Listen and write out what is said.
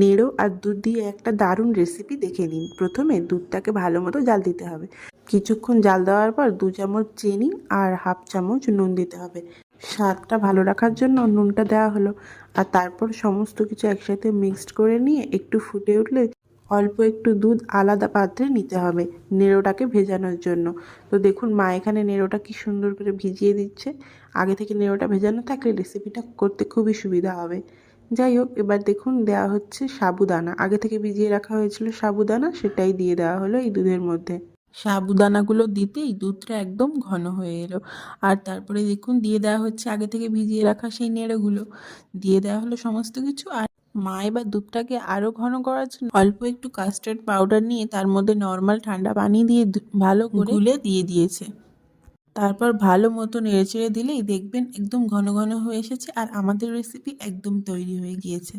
নেড়ো আর দুধ দিয়ে একটা দারুণ রেসিপি দেখে নিন। প্রথমে দুধটাকে ভালো মতো জাল দিতে হবে। কিছুক্ষণ জাল দেওয়ার পর 2 চামচ চিনি আর হাফ চামচ নুন দিতে হবে। স্বাদটা ভালো রাখার জন্য নুনটা দেওয়া হলো। আর তারপর সমস্ত কিছু একসাথে মিক্সড করে নিয়ে একটু ফুটে উঠলে অল্প একটু দুধ আলাদা পাত্রে নিতে হবে নেড়োটাকে ভেজানোর জন্য। তো দেখুন মা এখানে নেড়োটা কি সুন্দর করে ভিজিয়ে দিচ্ছে। আগে থেকে নেড়োটা ভেজানো থাকলে রেসিপিটা করতে খুবই সুবিধা হবে। যাই হোক, এবার দেখুন দেওয়া হচ্ছে সাবুদানা। আগে থেকে ভিজিয়ে রাখা হয়েছিল সাবুদানা, সেটাই দিয়ে দেওয়া হলো এই দুধের মধ্যে। সাবুদানাগুলো দিতেই দুধটা একদম ঘন হয়ে এলো। আর তারপরে দেখুন দিয়ে দেওয়া হচ্ছে আগে থেকে ভিজিয়ে রাখা সেই নেড়োগুলো। দিয়ে দেওয়া হলো সমস্ত কিছু। আর মা এবার দুধটাকে আরও ঘন করার জন্য অল্প একটু কাস্টার্ড পাউডার নিয়ে তার মধ্যে নর্মাল ঠান্ডা পানি দিয়ে ভালো করে গুলে দিয়ে দিয়েছে। তারপর ভালো মতো নেড়েচেড়ে দিলেই দেখবেন একদম ঘন ঘন হয়ে এসেছে আর আমাদের রেসিপি একদম তৈরি হয়ে গিয়েছে।